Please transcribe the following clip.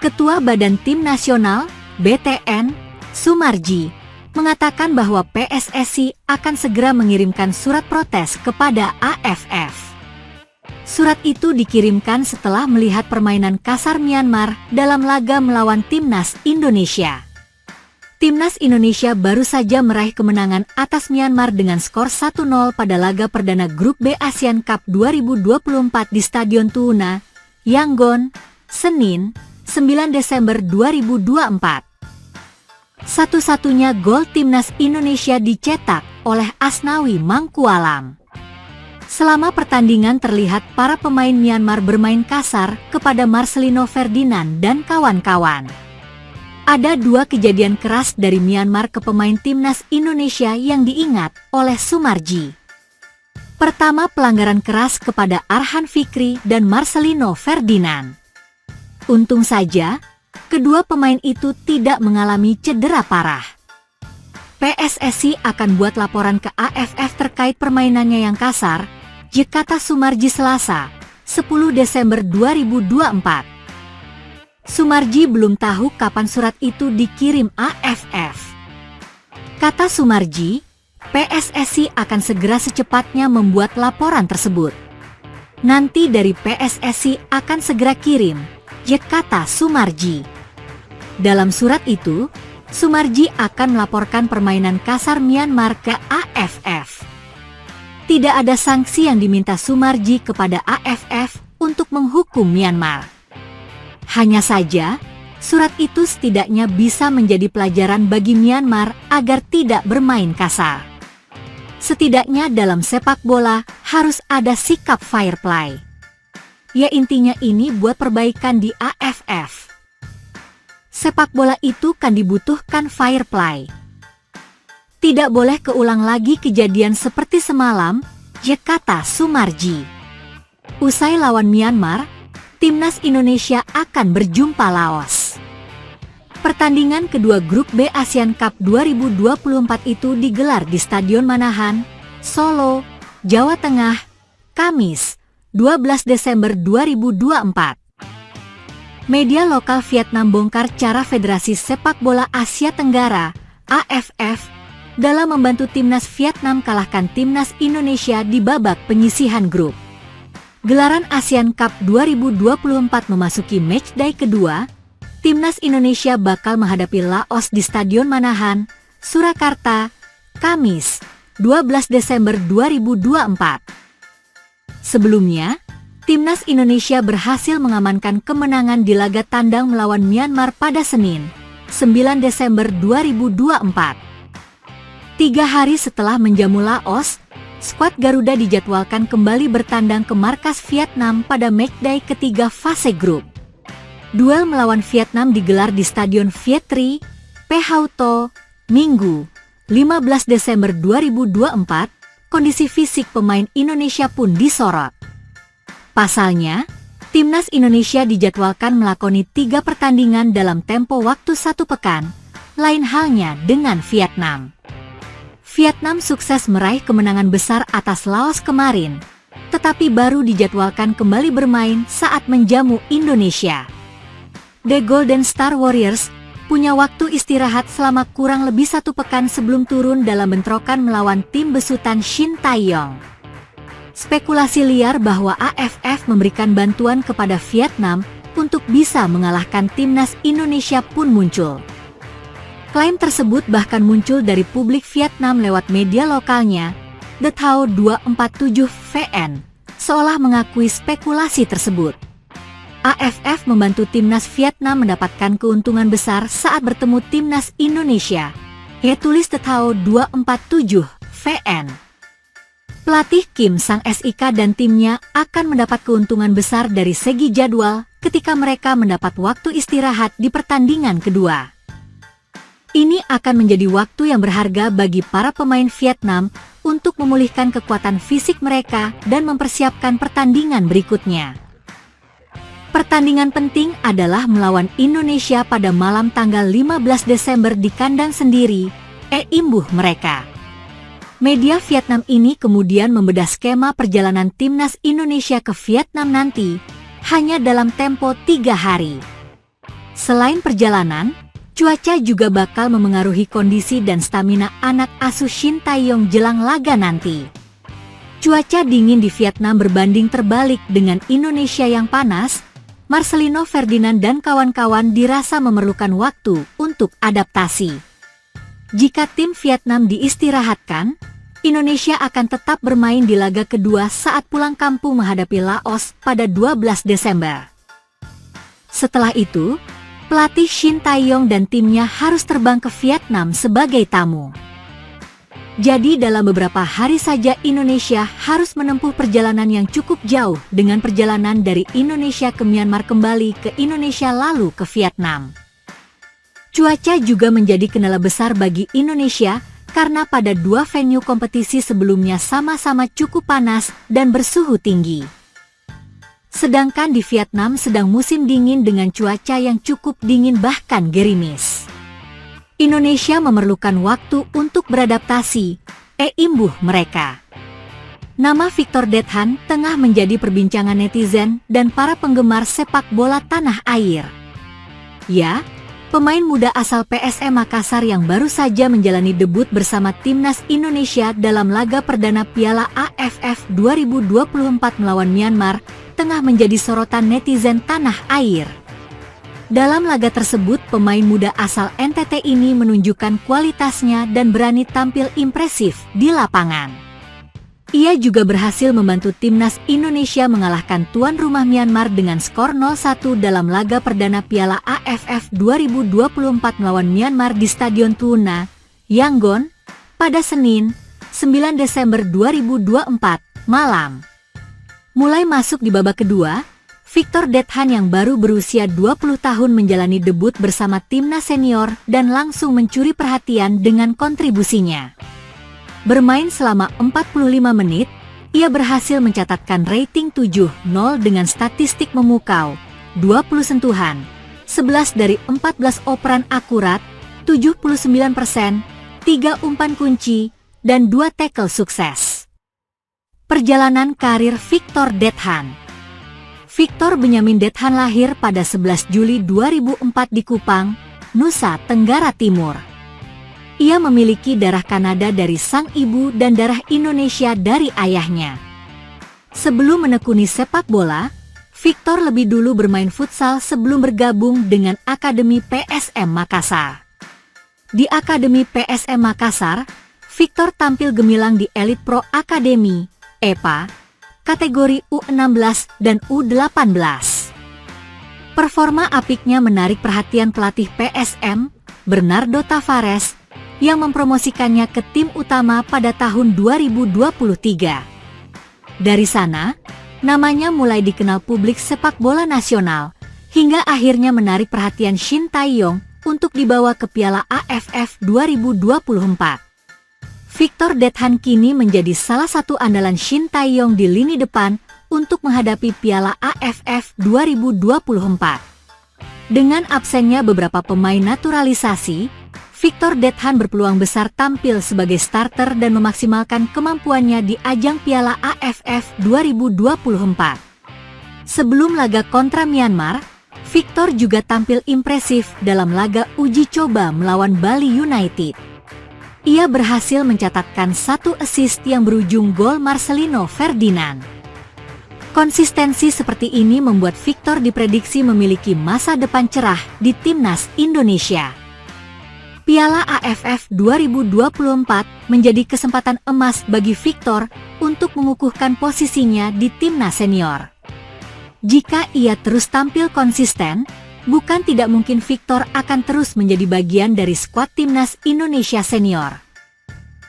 Ketua Badan Tim Nasional, BTN, Soemarji, mengatakan bahwa PSSI akan segera mengirimkan surat protes kepada AFF. Surat itu dikirimkan setelah melihat permainan kasar Myanmar dalam laga melawan Timnas Indonesia. Timnas Indonesia baru saja meraih kemenangan atas Myanmar dengan skor 1-0 pada laga perdana Grup B Asian Cup 2024 di Stadion Tuuna, Yangon, Senin, 9 Desember 2024. Satu-satunya gol Timnas Indonesia dicetak oleh Asnawi Mangkualam. Selama pertandingan terlihat para pemain Myanmar bermain kasar kepada Marcelino Ferdinand dan kawan-kawan. Ada dua kejadian keras dari Myanmar ke pemain Timnas Indonesia yang diingat oleh Soemarji. Pertama, pelanggaran keras kepada Arhan Fikri dan Marcelino Ferdinand. Untung saja, kedua pemain itu tidak mengalami cedera parah. PSSI akan buat laporan ke AFF terkait permainannya yang kasar, kata Soemarji Selasa, 10 Desember 2024. Soemarji belum tahu kapan surat itu dikirim AFF. Kata Soemarji, PSSI akan segera secepatnya membuat laporan tersebut. Nanti dari PSSI akan segera kirim, kata Soemarji. Dalam surat itu, Soemarji akan melaporkan permainan kasar Myanmar ke AFF. Tidak ada sanksi yang diminta Soemarji kepada AFF untuk menghukum Myanmar. Hanya saja, surat itu setidaknya bisa menjadi pelajaran bagi Myanmar agar tidak bermain kasar. Setidaknya dalam sepak bola harus ada sikap fair play. Ya, intinya ini buat perbaikan di AFF. Sepak bola itu kan dibutuhkan fair play. Tidak boleh keulang lagi kejadian seperti semalam, kata Soemarji. Usai lawan Myanmar, Timnas Indonesia akan berjumpa Laos. Pertandingan kedua Grup B Asian Cup 2024 itu digelar di Stadion Manahan, Solo, Jawa Tengah, Kamis, 12 Desember 2024. Media lokal Vietnam bongkar cara Federasi Sepak Bola Asia Tenggara, AFF, dalam membantu Timnas Vietnam kalahkan Timnas Indonesia di babak penyisihan grup. Gelaran ASEAN Cup 2024 memasuki matchday kedua, Timnas Indonesia bakal menghadapi Laos di Stadion Manahan, Surakarta, Kamis, 12 Desember 2024. Sebelumnya, Timnas Indonesia berhasil mengamankan kemenangan di laga tandang melawan Myanmar pada Senin, 9 Desember 2024. 3 hari setelah menjamu Laos, skuad Garuda dijadwalkan kembali bertandang ke markas Vietnam pada matchday ketiga fase grup. Duel melawan Vietnam digelar di Stadion Viet Tri, Phu Tho, Minggu, 15 Desember 2024. Kondisi fisik pemain Indonesia pun disorot. Pasalnya, Timnas Indonesia dijadwalkan melakoni 3 pertandingan dalam tempo waktu 1 pekan, lain halnya dengan Vietnam. Vietnam sukses meraih kemenangan besar atas Laos kemarin, tetapi baru dijadwalkan kembali bermain saat menjamu Indonesia. The Golden Star Warriors punya waktu istirahat selama kurang lebih 1 pekan sebelum turun dalam bentrokan melawan tim besutan Shin Tae-yong. Spekulasi liar bahwa AFF memberikan bantuan kepada Vietnam untuk bisa mengalahkan Timnas Indonesia pun muncul. Klaim tersebut bahkan muncul dari publik Vietnam lewat media lokalnya, The Thao 247 VN, seolah mengakui spekulasi tersebut. AFF membantu Timnas Vietnam mendapatkan keuntungan besar saat bertemu Timnas Indonesia, tulis The Thao 247 VN. Pelatih Kim Sang-sik dan timnya akan mendapat keuntungan besar dari segi jadwal ketika mereka mendapat waktu istirahat di pertandingan kedua. Ini akan menjadi waktu yang berharga bagi para pemain Vietnam untuk memulihkan kekuatan fisik mereka dan mempersiapkan pertandingan berikutnya. Pertandingan penting adalah melawan Indonesia pada malam tanggal 15 Desember di kandang sendiri, imbuh mereka. Media Vietnam ini kemudian membedah skema perjalanan Timnas Indonesia ke Vietnam nanti, hanya dalam tempo 3 hari. Selain perjalanan, cuaca juga bakal memengaruhi kondisi dan stamina anak asuh Shin Tae-yong jelang laga nanti. Cuaca dingin di Vietnam berbanding terbalik dengan Indonesia yang panas. Marcelino Ferdinand dan kawan-kawan dirasa memerlukan waktu untuk adaptasi. Jika tim Vietnam diistirahatkan, Indonesia akan tetap bermain di laga kedua saat pulang kampung menghadapi Laos pada 12 Desember. Setelah itu, pelatih Shin Tae-yong dan timnya harus terbang ke Vietnam sebagai tamu. Jadi dalam beberapa hari saja Indonesia harus menempuh perjalanan yang cukup jauh dengan perjalanan dari Indonesia ke Myanmar kembali ke Indonesia lalu ke Vietnam. Cuaca juga menjadi kendala besar bagi Indonesia karena pada dua venue kompetisi sebelumnya sama-sama cukup panas dan bersuhu tinggi. Sedangkan di Vietnam sedang musim dingin dengan cuaca yang cukup dingin bahkan gerimis. Indonesia memerlukan waktu untuk beradaptasi, imbuh mereka. Nama Victor Dethan tengah menjadi perbincangan netizen dan para penggemar sepak bola tanah air. Ya, pemain muda asal PSM Makassar yang baru saja menjalani debut bersama timnas Indonesia dalam laga perdana Piala AFF 2024 melawan Myanmar tengah menjadi sorotan netizen tanah air. Dalam laga tersebut, pemain muda asal NTT ini menunjukkan kualitasnya dan berani tampil impresif di lapangan. Ia juga berhasil membantu timnas Indonesia mengalahkan tuan rumah Myanmar dengan skor 0-1 dalam laga perdana Piala AFF 2024 melawan Myanmar di Stadion Tuna, Yangon, pada Senin, 9 Desember 2024, malam. Mulai masuk di babak kedua, Victor Dethan yang baru berusia 20 tahun menjalani debut bersama timnas senior dan langsung mencuri perhatian dengan kontribusinya. Bermain selama 45 menit, ia berhasil mencatatkan rating 7-0 dengan statistik memukau, 20 sentuhan, 11 dari 14 operan akurat, 79%, 3 umpan kunci, dan 2 tackle sukses. Perjalanan karir Victor Dethan. Victor Benyamin Dethan lahir pada 11 Juli 2004 di Kupang, Nusa Tenggara Timur. Ia memiliki darah Kanada dari sang ibu dan darah Indonesia dari ayahnya. Sebelum menekuni sepak bola, Victor lebih dulu bermain futsal sebelum bergabung dengan Akademi PSM Makassar. Di Akademi PSM Makassar, Victor tampil gemilang di Elite Pro Academy, EPA, kategori U16 dan U18. Performa apiknya menarik perhatian pelatih PSM, Bernardo Tavares, yang mempromosikannya ke tim utama pada tahun 2023. Dari sana, namanya mulai dikenal publik sepak bola nasional, hingga akhirnya menarik perhatian Shin Tae-yong untuk dibawa ke Piala AFF 2024. Victor Dethan kini menjadi salah satu andalan Shin Tae-yong di lini depan untuk menghadapi Piala AFF 2024. Dengan absennya beberapa pemain naturalisasi, Victor Dethan berpeluang besar tampil sebagai starter dan memaksimalkan kemampuannya di ajang Piala AFF 2024. Sebelum laga kontra Myanmar, Victor juga tampil impresif dalam laga uji coba melawan Bali United. Ia berhasil mencatatkan 1 assist yang berujung gol Marcelino Ferdinand. Konsistensi seperti ini membuat Victor diprediksi memiliki masa depan cerah di timnas Indonesia. Piala AFF 2024 menjadi kesempatan emas bagi Victor untuk mengukuhkan posisinya di timnas senior. Jika ia terus tampil konsisten, bukan tidak mungkin Victor akan terus menjadi bagian dari skuad timnas Indonesia senior.